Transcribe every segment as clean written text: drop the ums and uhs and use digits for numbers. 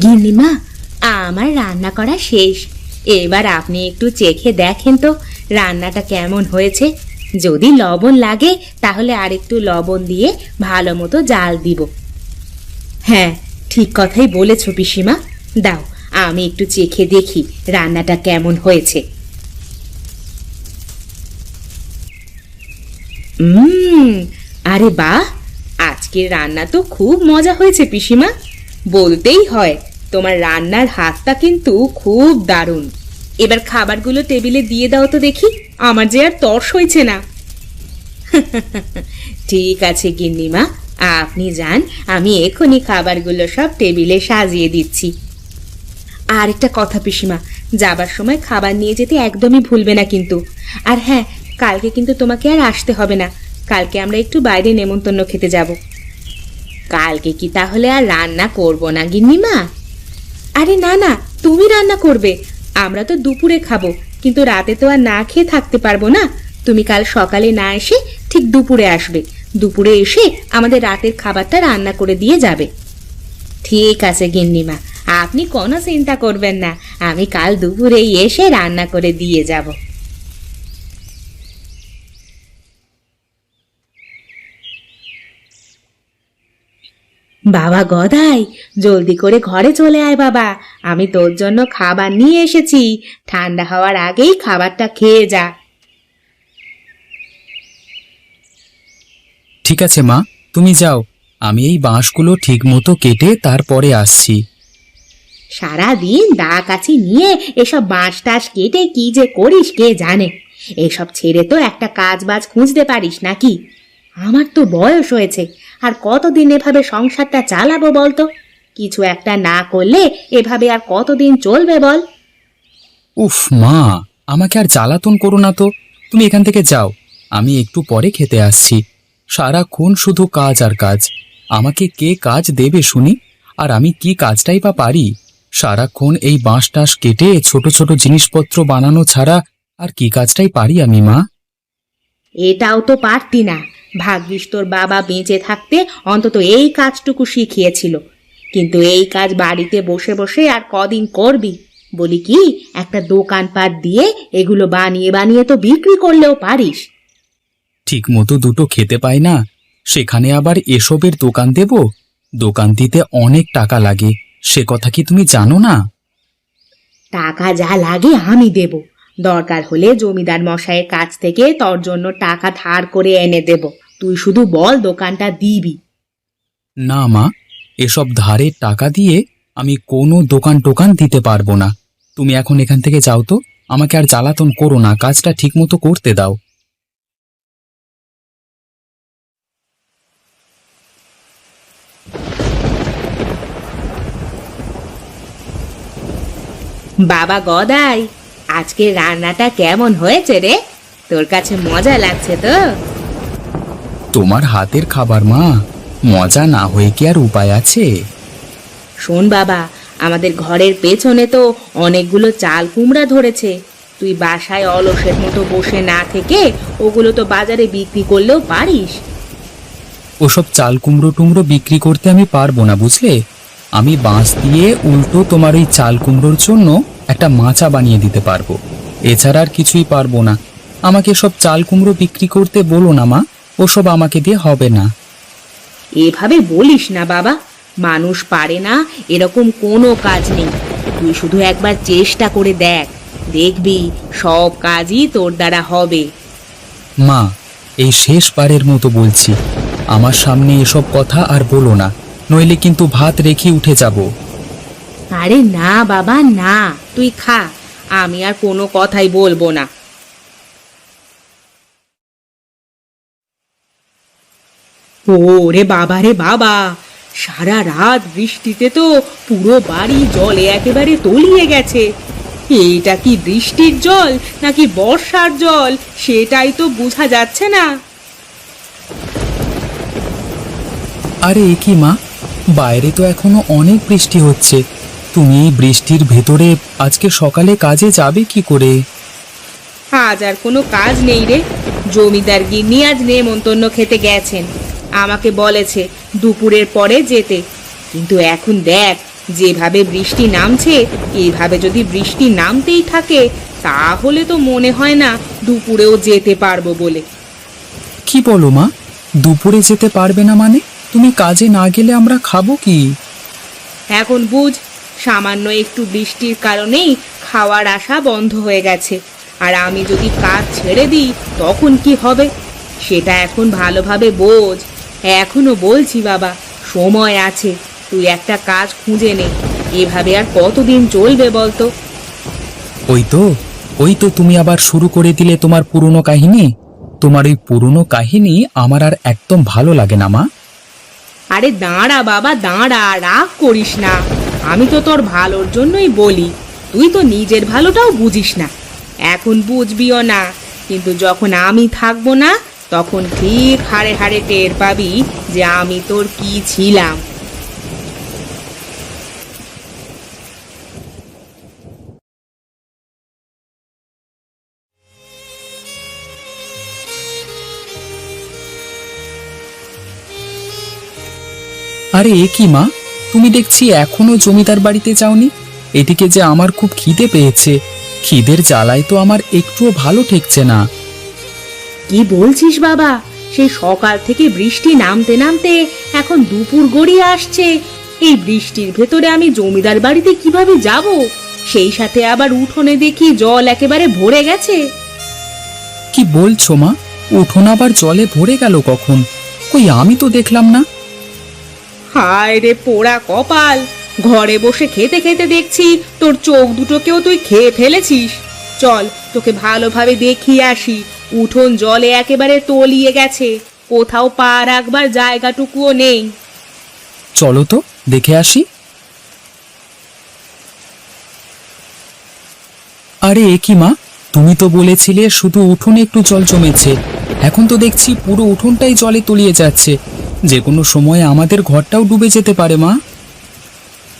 গিন্নিমা, আমার রান্না করা শেষ। এবার আপনি একটু চেখে দেখেন তো রান্নাটা কেমন হয়েছে। যদি লবণ লাগে তাহলে আরেকটু লবণ দিয়ে ভালো মতো জাল দিব। হ্যাঁ, ঠিক কথাই বলেছ পিসিমা। দাও, আমি একটু চেখে দেখি রান্নাটা কেমন হয়েছে। আরে বাহ, আজকের রান্না তো খুব মজা হয়েছে পিসিমা। বলতেই হয়, তোমার রান্নার হাতটা কিন্তু খুব দারুণ। এবার খাবারগুলো টেবিলে দিয়ে দাও তো দেখি, আমার যে আর তর্স হয়েছে না। ঠিক আছে গিন্নিমা, আপনি যান, আমি এখনই খাবারগুলো সব টেবিলে সাজিয়ে দিচ্ছি। আর একটা কথা পিসিমা, যাবার সময় খাবার নিয়ে যেতে একদমই ভুলবে না কিন্তু। আর হ্যাঁ, কালকে কিন্তু তোমাকে আর আসতে হবে না। কালকে আমরা একটু বাইরে নেমন্তন্ন খেতে যাব। কালকে কি তাহলে আর রান্না করব না গিন্নিমা? আরে না না, তুমি রান্না করবে। আমরা তো দুপুরে খাবো, কিন্তু রাতে তো আর না খেয়ে থাকতে পারবো না। তুমি কাল সকালে না এসে ঠিক দুপুরে আসবে। দুপুরে এসে আমাদের রাতের খাবারটা রান্না করে দিয়ে যাবে। ঠিক আছে গিন্নিমা, আপনি কোনো চিন্তা করবেন না। আমি কাল দুপুরেই এসে রান্না করে দিয়ে যাব। বাবা গদাই, জলদি করে ঘরে চলে আয় বাবা। আমি তোর জন্য খাবার নিয়ে এসেছি। ঠান্ডা হওয়ার আগেই খাবারটা খেয়ে যা। ঠিক আছে মা, তুমি যাও, আমি এই বাঁশগুলো ঠিক মতো কেটে তারপরে আসছি। সারাদিন দা কাছি নিয়ে এসব বাঁশ টাস কেটে কি যে করিস কে জানে। এসব ছেড়ে তো একটা কাজ বাজ খুঁজতে পারিস নাকি? আমার তো বয়স হয়েছে, আর কতদিন এভাবে সংসারটা চালাবো বলতো? কিছু একটা না করলে এভাবে আর কতদিন চলবে বল? উফ মা, আমাকে আর জ্বালাতন করো না তো। তুমি এখান থেকে যাও, আমি একটু পরে খেতে আসছি। সারাক্ষণ শুধু কাজ আর কাজ। আমাকে কে কাজ দেবে শুনি? আর আমি কি কাজটাই বা পারি? সারাক্ষণ এই বাঁশ টাস কেটে ছোট ছোট জিনিসপত্র বানানো ছাড়া আর কি কাজটাই পারি আমি মা? এটাও তো পারতি না। ভাগ্যিস তোর বাবা বেঁচে থাকতে অন্তত এই কাজটুকু শিখিয়েছিল। কিন্তু এই কাজ বাড়িতে বসে বসে আর কদিন করবি? বলি কি, একটা দোকানপাট দিয়ে এগুলো বানিয়ে বানিয়ে তো বিক্রি করলেও পারিস। ঠিক মতো দুটো খেতে পাই না, সেখানে আবার এসবের দোকান দেব? দোকান দিতে অনেক টাকা লাগে, সে কথা কি তুমি জানো না? টাকা যা লাগে আমি দেব। দরকার হলে জমিদার মশাইয়ের কাছ থেকে তোর জন্য টাকা ধার করে এনে দেব। তুই শুধু বল দোকানটা দিবি। না মা, এসব ধারের টাকা দিয়ে আমি কোনো দোকান টোকান দিতে পারবো না। তুমি এখন এখান থেকে যাও তো, আমাকে আর জ্বালাতন করো না, কাজটা ঠিক মতো করতে দাও। বাবা গদাই, আজকে রান্নাটা কেমন হয়েছে রে? তোর কাছে মজা লাগছে তো? তোমার হাতের খাবার মা, মজা না হয়ে কি আর উপায় আছে? শোন বাবা, আমাদের ঘরের পেছনে তো অনেকগুলো চাল কুমড়া ধরেছে। তুই বাসায় অলসের মতো বসে না থেকে ওগুলো তো বাজারে বিক্রি করলেও পারিস। ওসব চাল কুমড়ো টুমড়ো বিক্রি করতে আমি পারবো না, বুঝলে? আমি বাঁশ দিয়ে উল্টো তোমার ওই চাল কুমড়োর জন্য একটা মাচা বানিয়ে দিতে পারবো। এছাড়া আর কিছুই পারবো না। আমাকে সব চাল কুমড়ো বিক্রি করতে বলো না মা, ওসব আমাকে দিয়ে হবে না। এভাবে বলিস না বাবা, মানুষ পারে না এরকম কোনো কাজ নেই। তুই শুধু একবার চেষ্টা করে দেখ, দেখবি সব কাজই তোর দ্বারা হবে। মা, এই শেষবারের মতো বলছি, আমার সামনে এসব কথা আর বলো না, নইলে কিন্তু ভাত রেখে উঠে যাব। আরে না বাবা না, তুই খা, আমি আর কোনো কথাই বলবো না। ওরে বাবা রে বাবা, সারা রাত বৃষ্টিতে তো পুরো বাড়ি জলে একেবারে তলিয়ে গেছে। এটা কি বৃষ্টির জল নাকি বর্ষার জল, সেটাই তো বোঝা যাচ্ছে না। আরে এ কি মা, বাইরে তো এখনো অনেক বৃষ্টি হচ্ছে। তুমি এই বৃষ্টির ভেতরে আজকে সকালে কাজে যাবে কি করে? আজ আর কোনো কাজ নেই রে। জমিদার গিন্নি আজ নেমন্তন্ন খেতে গেছেন। আমাকে বলেছে দুপুরের পরে যেতে, কিন্তু এখন দেখ যেভাবে বৃষ্টি নামছে এইভাবে যদি বৃষ্টি নামতেই থাকে তাহলে তো মনে হয় না দুপুরেও যেতে পারবো বলে। কি বলো মা, দুপুরে যেতে পারবে না মানে? তুমি কাজে না গেলে আমরা খাবো কি? এখন বুঝ, সামান্য একটু বৃষ্টির কারণেই খাওয়ার আশা বন্ধ হয়ে গেছে, আর আমি যদি কাজ ছেড়ে দিই তখন কি হবে সেটা এখন ভালোভাবে বোঝ। এখনো বলছি বাবা, সময় আছে, তুই একটা কাজ খুঁজে নে। এভাবে আর কতদিন চলবে বলতো? ওই তো তুমি আবার শুরু করে দিলে তোমার পুরনো কাহিনী। তোমার ওই পুরনো কাহিনী আমার আর একদম ভালো লাগে না মা। আরে দাঁড়া বাবা দাঁড়া, রাগ করিস না। আমি তো তোর ভালোর জন্যই বলি, তুই তো নিজের ভালোটাও বুঝিস না। এখন বুঝবিও না, কিন্তু যখন আমি থাকবো না তখন ঠিক হাড়ে হাড়ে টের পাবি যে আমি তোর কি ছিলাম। আরে এ কি মা, তুমি দেখছি এখনো জমিদার বাড়িতে যাওনি। এদিকে যে আমার খুব খিদে পেয়েছে, খিদের জ্বালায় তো আমার একটুও ভালো ঠেকছে না। কি বলছিস বাবা? সেই সকাল থেকে বৃষ্টি নামতে নামতে এখন দুপুর গড়িয়ে আসছে। এই বৃষ্টির ভেতরে আমি জমিদার বাড়িতে কিভাবে যাব? সেই সাথে আবার উঠোনে দেখি জল একেবারে ভরে গেছে। কি বলছো মা? উঠোন আবার জলে ভরে গেল কখন? কই আমি তো দেখলাম না। হায় রে পোড়া কপাল, ঘরে বসে খেতে খেতে দেখছি তোর চোখ দুটোকেও তুই খেয়ে ফেলেছিস। চল তোকে ভালোভাবে দেখিয়ে আসি। উঠোন জলে একেবারে তলিয়ে গেছে, কোথাও পা রাখবার জায়গাটুকুও নেই। চলো তো দেখে আসি। আরে এ কি মা, তুমি তো বলেছিলে শুধু উঠোনে একটু জল জমেছে, এখন তো দেখছি পুরো উঠোনটাই জলে তলিয়ে যাচ্ছে। যে কোনো সময় আমাদের ঘরটাও ডুবে যেতে পারে মা।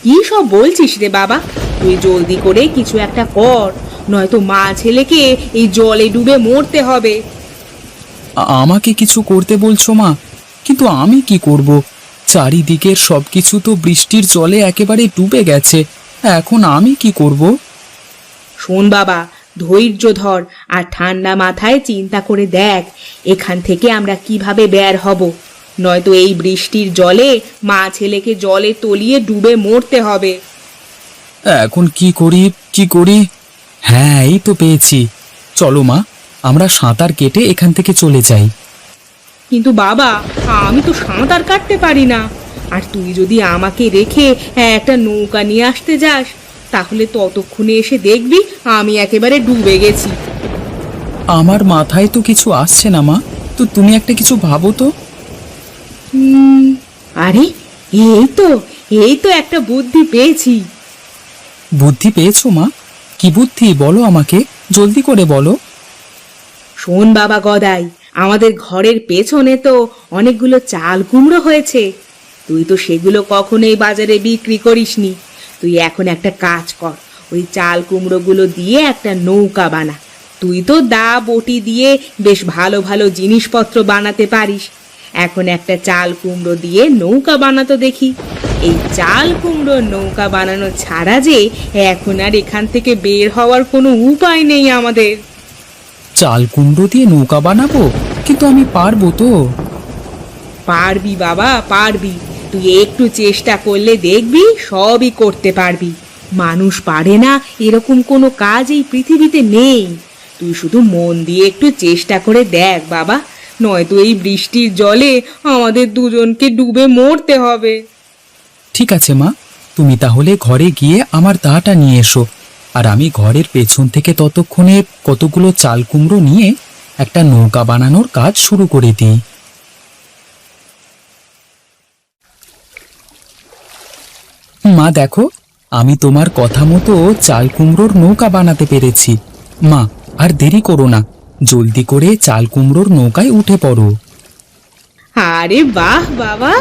কি সব বলছিস রে বাবা? তুই জলদি করে কিছু একটা কর, নয়তো মা ছেলেকে এই জলে ডুবে মরতে হবে। আমাকে কিছু করতে বলছো মা? কিন্তু আমি কি করব? চারিদিকের সবকিছু তো বৃষ্টির জলে একেবারে ডুবে গেছে, এখন আমি কি করব? শোন বাবা, ধৈর্য ধর আর ঠান্ডা মাথায় চিন্তা করে দেখ এখান থেকে আমরা কিভাবে বের হব। নয়তো এই বৃষ্টির জলে মা ছেলেকে জলে তলিয়ে ডুবে মরতে হবে। এখন কি করি? হ্যাঁ, এই তো পেয়েছি। চলো মা, আমরা সাঁতার কেটে এখান থেকে চলে যাই। কিন্তু বাবা, আমি তো সাঁতার কাটতে পারি না। আর তুই যদি আমাকে রেখে একটা নৌকা নিয়ে আসতে যাস তাহলে ততক্ষণে এসে দেখবি আমি একেবারে ডুবে গেছি। আমার মাথায় তো কিছু আসছে না মা, তো তুমি একটা কিছু ভাবো তো। আরে এই তো একটা বুদ্ধি পেয়েছি। বুদ্ধি পেয়েছো মা? কি বুদ্ধি বলো আমাকে, জলদি করে বলো। শোন বাবা গদাই, আমাদের ঘরের পেছনে তো অনেকগুলো চাল কুমড়ো হয়েছে। তুই তো সেগুলো কখনোই বাজারে বিক্রি করিসনি। তুই এখন একটা কাজ কর, ওই চাল কুমড়োগুলো দিয়ে একটা নৌকা বানা। তুই তো দা বটি দিয়ে বেশ ভালো ভালো জিনিসপত্র বানাতে পারিস। এখন একটা চাল কুমড়ো দিয়ে নৌকা বানাতো দেখি। এই চাল কুমড়োর নৌকা বানানো ছাড়া যে এখন আর এখান থেকে বের হওয়ার কোনো উপায় নেই আমাদের। চাল কুমড়ো দিয়ে নৌকা বানাবো? কিন্তু আমি পারবো তো? পারবি বাবা পারবি, তুই একটু চেষ্টা করলে দেখবি সবই করতে পারবি। মানুষ পারে না এরকম কোনো কাজ এই পৃথিবীতে নেই। তুই শুধু মন দিয়ে একটু চেষ্টা করে দেখ বাবা, নয়তো এই বৃষ্টির জলে আমাদের দুজনকে ডুবে মরতে হবে। ঠিক আছে মা, তুমি তাহলে ঘরে গিয়ে আমার দাটা নিয়ে এসো, আর আমি ঘরের পেছন থেকে ততক্ষণে কতগুলো চাল কুমড়ো নিয়ে একটা নৌকা বানানোর কাজ শুরু করে দিই। মা দেখো, আমি তোমার কথা মতো চাল কুমড়োর নৌকা বানাতে পেরেছি। মা, আর দেরি করো না, জলদি করে চাল কুমড়োর নৌকায় উঠে পড়ো। আরে বাহ বাবা,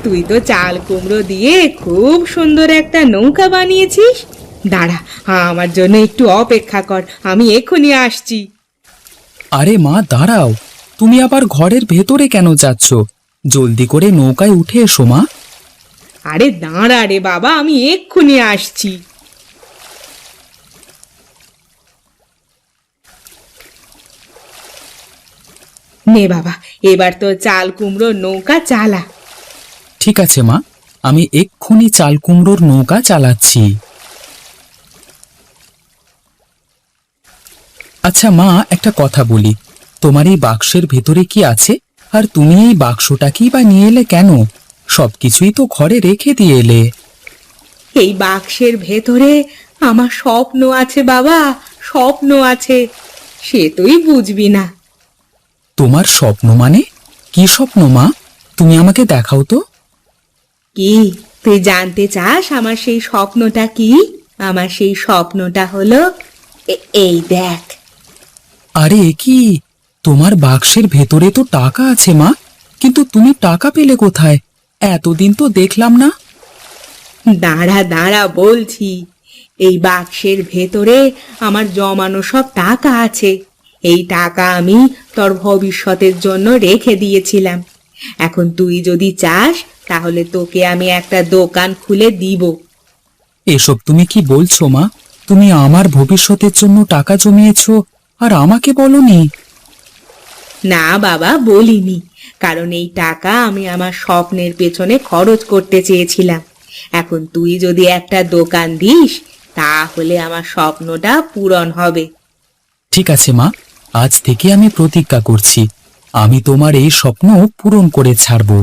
তুই তো চাল কুমড়ো দিয়ে খুব সুন্দর একটা নৌকা বানিয়েছিস। দাঁড়া, আমার জন্য একটু অপেক্ষা কর, আমি এক্ষুনি আসছি। আরে মা দাঁড়াও, তুমি আবার ঘরের ভেতরে কেন যাচ্ছ? জলদি করে নৌকায় উঠে এসো মা। আরে দাঁড়া রে বাবা, আমি এক্ষুনি আসছি। নে বাবা, এবার তো চাল কুমড়ো নৌকা চালা। ঠিক আছে মা, আমি এক্ষুনি চাল কুমড়োর নৌকা চালাচ্ছি। আচ্ছা মা, একটা কথা বলি, তোমার এই বাক্সের ভেতরে কি আছে? আর তুমি এই বাক্সটাকেই বা নিয়ে এলে কেন? সবকিছুই তো ঘরে রেখে দিয়ে এলে। এই বাক্সের ভেতরে আমার স্বপ্ন আছে বাবা, স্বপ্ন আছে, সে তুই বুঝবি না। তোমার স্বপ্ন মানে? কি স্বপ্ন মা? তুমি আমাকে দেখাও তো। কি, তুই জানতে চাস আমার সেই স্বপ্নটা কি? আমার সেই স্বপ্নটা হলো এই দেখ। আরে এ কি, তোমার বাক্সের ভেতরে তো টাকা আছে মা, কিন্তু তুমি টাকা পেলে কোথায়? এতদিন তো দেখলাম না। দাঁড়া দাঁড়া বলছি, এই বাক্সের ভেতরে আমার জমানো সব টাকা আছে। এই টাকা আমি তোর ভবিষ্যতের জন্য রেখে দিয়েছিলাম। এখন তুই যদি চাস তাহলে তোকে আমি একটা দোকান খুলে দিব। এসব তুমি কি বলছো মা? তুমি আমার ভবিষ্যতের জন্য টাকা জমিয়েছো আর আমাকে বলনি? না বাবা, বলিনি, কারণ এই টাকা আমি আমার স্বপ্নের পেছনে খরচ করতে চেয়েছিলাম। এখন তুই যদি একটা দোকান দিস তাহলে আমার স্বপ্নটা পূরণ হবে। ঠিক আছে মা, আজ থেকে আমি প্রতিজ্ঞা করছি, আমি তোমার এই স্বপ্ন পূরণ করে ছাড়বো।